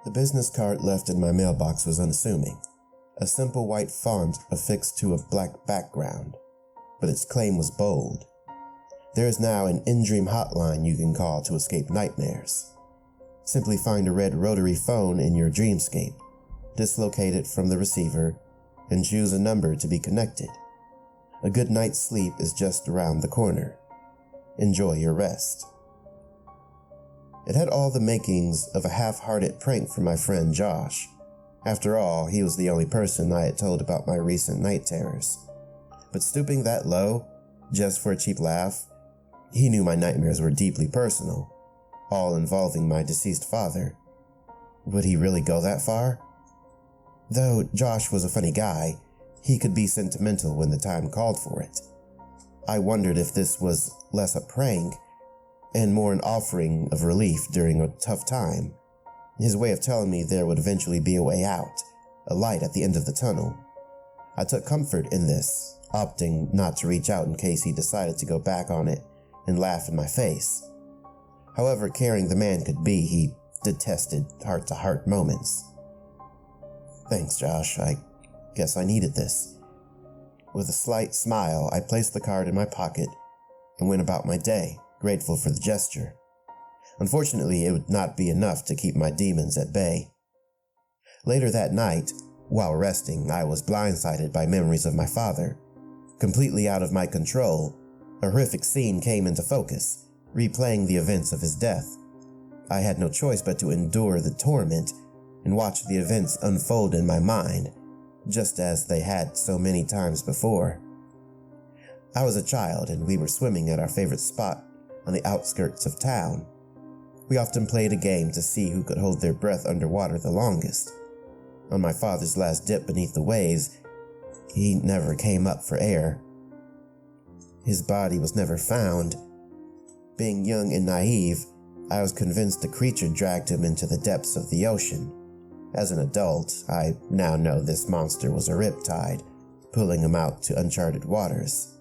The business card left in my mailbox was unassuming, a simple white font affixed to a black background, but its claim was bold. There is now an in-dream hotline you can call to escape nightmares. Simply find a red rotary phone in your dreamscape, dislocate it from the receiver, and choose a number to be connected. A good night's sleep is just around the corner. Enjoy your rest. It had all the makings of a half-hearted prank from my friend Josh. After all, he was the only person I had told about my recent night terrors. But stooping that low, just for a cheap laugh, he knew my nightmares were deeply personal, all involving my deceased father. Would he really go that far? Though Josh was a funny guy, he could be sentimental when the time called for it. I wondered if this was less a prank and more an offering of relief during a tough time. His way of telling me there would eventually be a way out, a light at the end of the tunnel. I took comfort in this, opting not to reach out in case he decided to go back on it and laugh in my face. However caring the man could be, he detested heart-to-heart moments. Thanks, Josh. I guess I needed this. With a slight smile, I placed the card in my pocket and went about my day, grateful for the gesture. Unfortunately, it would not be enough to keep my demons at bay. Later that night, while resting, I was blindsided by memories of my father. Completely out of my control, a horrific scene came into focus, replaying the events of his death. I had no choice but to endure the torment and watch the events unfold in my mind, just as they had so many times before. I was a child and we were swimming at our favorite spot on the outskirts of town. We often played a game to see who could hold their breath underwater the longest. On my father's last dip beneath the waves, he never came up for air. His body was never found. Being young and naive, I was convinced the creature dragged him into the depths of the ocean. As an adult, I now know this monster was a riptide, pulling him out to uncharted waters.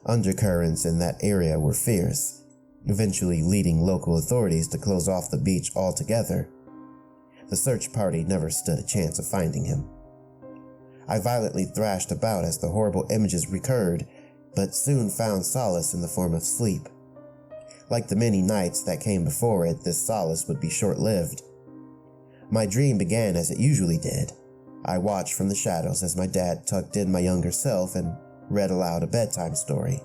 Undercurrents in that area were fierce, eventually leading local authorities to close off the beach altogether. The search party never stood a chance of finding him. I violently thrashed about as the horrible images recurred, but soon found solace in the form of sleep. Like the many nights that came before it, this solace would be short-lived. My dream began as it usually did. I watched from the shadows as my dad tucked in my younger self and read aloud a bedtime story.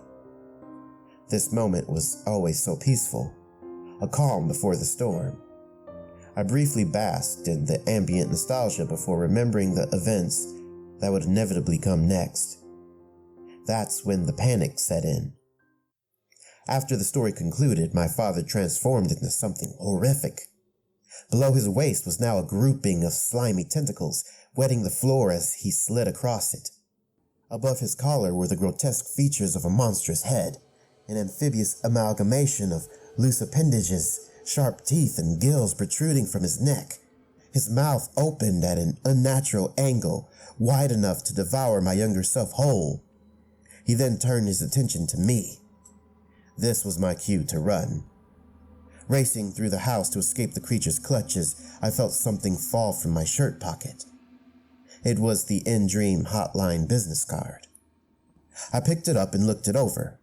This moment was always so peaceful, a calm before the storm. I briefly basked in the ambient nostalgia before remembering the events that would inevitably come next. That's when the panic set in. After the story concluded, my father transformed into something horrific. Below his waist was now a grouping of slimy tentacles, wetting the floor as he slid across it. Above his collar were the grotesque features of a monstrous head, an amphibious amalgamation of loose appendages, sharp teeth and gills protruding from his neck. His mouth opened at an unnatural angle, wide enough to devour my younger self whole. He then turned his attention to me. This was my cue to run. Racing through the house to escape the creature's clutches, I felt something fall from my shirt pocket. It was the in-dream hotline business card. I picked it up and looked it over.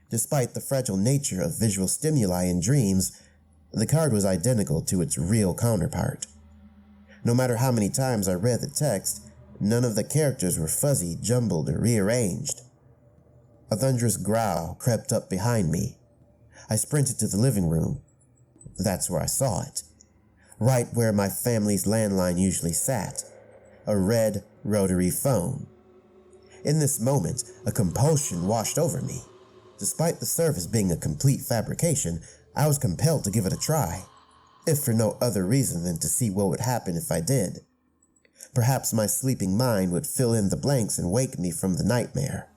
Despite the fragile nature of visual stimuli in dreams, the card was identical to its real counterpart. No matter how many times I read the text, none of the characters were fuzzy, jumbled, or rearranged. A thunderous growl crept up behind me. I sprinted to the living room. That's where I saw it. Right where my family's landline usually sat. A red rotary phone. In this moment, a compulsion washed over me. Despite the service being a complete fabrication, I was compelled to give it a try, if for no other reason than to see what would happen if I did. Perhaps my sleeping mind would fill in the blanks and wake me from the nightmare.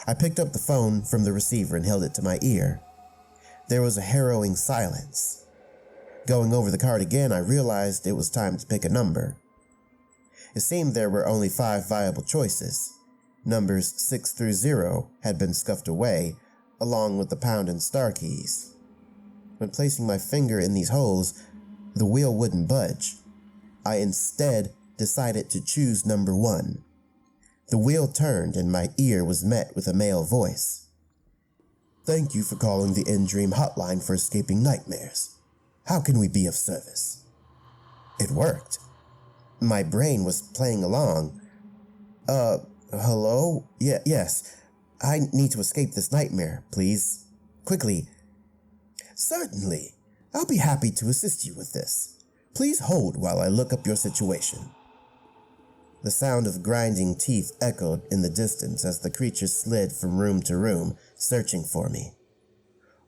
I picked up the phone from the receiver and held it to my ear. There was a harrowing silence. Going over the card again, I realized it was time to pick a number. It seemed there were only 5 viable choices. Numbers 6 through 0 had been scuffed away, along with the pound and star keys. When placing my finger in these holes, The wheel wouldn't budge. I instead decided to choose number 1. The wheel turned and my ear was met with a male voice. "Thank you for calling the in-dream hotline for escaping nightmares. How can we be of service?" It worked. My brain was playing along. Hello? Yes. I need to escape this nightmare, please. Quickly." "Certainly. I'll be happy to assist you with this. Please hold while I look up your situation." The sound of grinding teeth echoed in the distance as the creature slid from room to room, searching for me.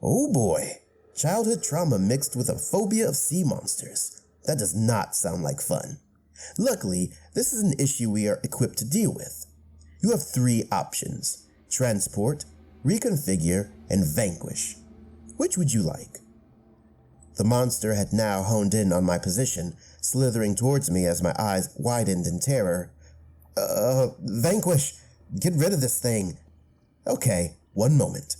Oh boy, childhood trauma mixed with a phobia of sea monsters. That does not sound like fun. Luckily, this is an issue we are equipped to deal with. You have 3 options: transport, reconfigure, and vanquish. Which would you like? The monster had now honed in on my position, slithering towards me as my eyes widened in terror. Vanquish! Get rid of this thing! Okay, 1 moment.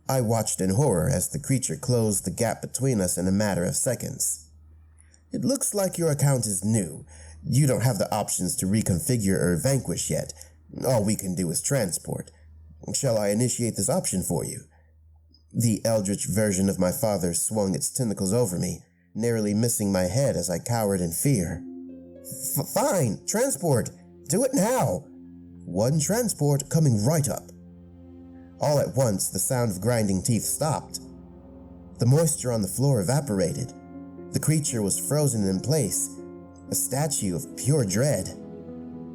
I watched in horror as the creature closed the gap between us in a matter of seconds. "It looks like your account is new. You don't have the options to reconfigure or vanquish yet. All we can do is transport. Shall I initiate this option for you?" The eldritch version of my father swung its tentacles over me, narrowly missing my head as I cowered in fear. Fine, transport! Do it now! 1 transport coming right up." All at once, the sound of grinding teeth stopped. The moisture on the floor evaporated. The creature was frozen in place, a statue of pure dread.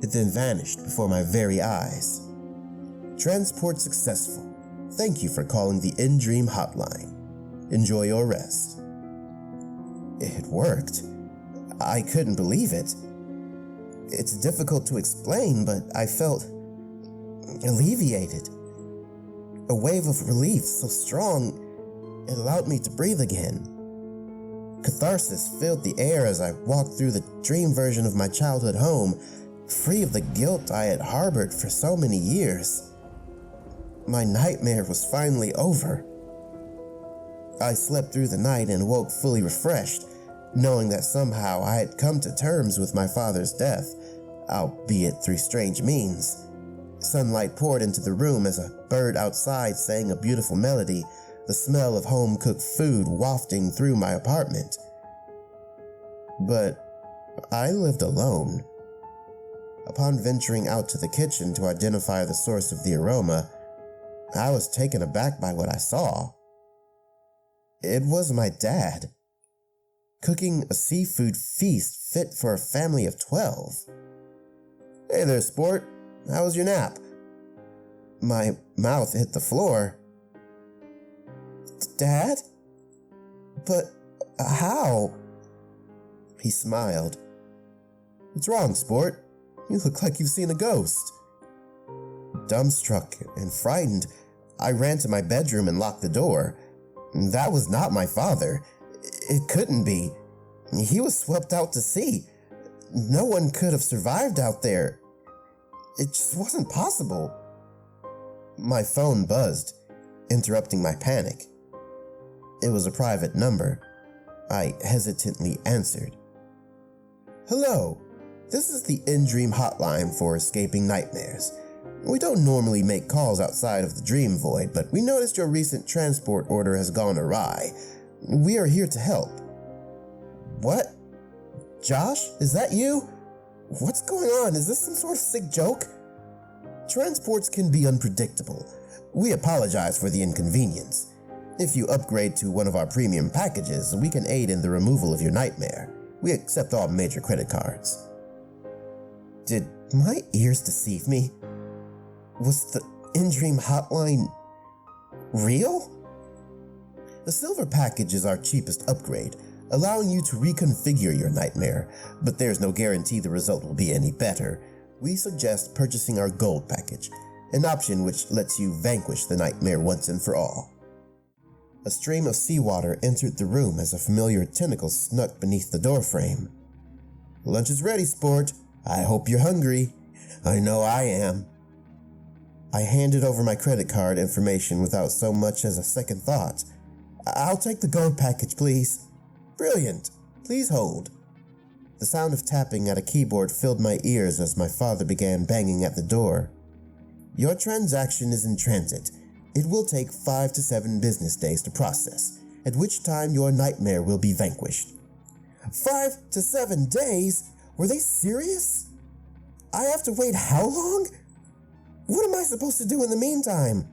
It then vanished before my very eyes. Transport successful. Thank you for calling the in-dream hotline. Enjoy your rest. It worked. I couldn't believe it. It's difficult to explain, but I felt alleviated. A wave of relief so strong, it allowed me to breathe again. Catharsis filled the air as I walked through the dream version of my childhood home, free of the guilt I had harbored for so many years. My nightmare was finally over. I slept through the night and woke fully refreshed, knowing that somehow I had come to terms with my father's death, albeit through strange means. Sunlight poured into the room as a bird outside sang a beautiful melody, the smell of home-cooked food wafting through my apartment. But I lived alone. Upon venturing out to the kitchen to identify the source of the aroma, I was taken aback by what I saw. It was my dad, cooking a seafood feast fit for a family of 12. "Hey there, sport. How was your nap?" My mouth hit the floor. "Dad? But how?" He smiled. "What's wrong, sport? You look like you've seen a ghost." Dumbstruck and frightened, I ran to my bedroom and locked the door. That was not my father. It couldn't be. He was swept out to sea. No one could have survived out there. It just wasn't possible. My phone buzzed, interrupting my panic. It was a private number. I hesitantly answered. "Hello, this is the in-dream hotline for escaping nightmares. We don't normally make calls outside of the dream void, but we noticed your recent transport order has gone awry. We are here to help." "What? Josh, is that you? What's going on? Is this some sort of sick joke?" "Transports can be unpredictable. We apologize for the inconvenience. If you upgrade to one of our premium packages, we can aid in the removal of your nightmare. We accept all major credit cards." Did my ears deceive me? Was the in-dream hotline real? The silver package is our cheapest upgrade, allowing you to reconfigure your nightmare, but there's no guarantee the result will be any better. We suggest purchasing our gold package, an option which lets you vanquish the nightmare once and for all. A stream of seawater entered the room as a familiar tentacle snuck beneath the doorframe. "Lunch is ready, sport. I hope you're hungry. I know I am." I handed over my credit card information without so much as a second thought. "I'll take the gold package, please." "Brilliant. Please hold." The sound of tapping at a keyboard filled my ears as my father began banging at the door. "Your transaction is in transit. It will take 5 to 7 business days to process, at which time your nightmare will be vanquished." 5 to 7 days? Were they serious? I have to wait how long? What am I supposed to do in the meantime?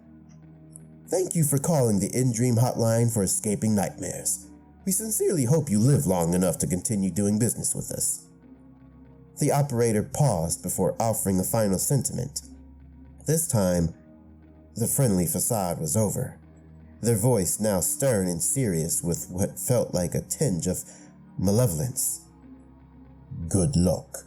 "Thank you for calling the in-dream hotline for escaping nightmares. We sincerely hope you live long enough to continue doing business with us." The operator paused before offering a final sentiment. This time, the friendly facade was over, their voice now stern and serious with what felt like a tinge of malevolence. "Good luck."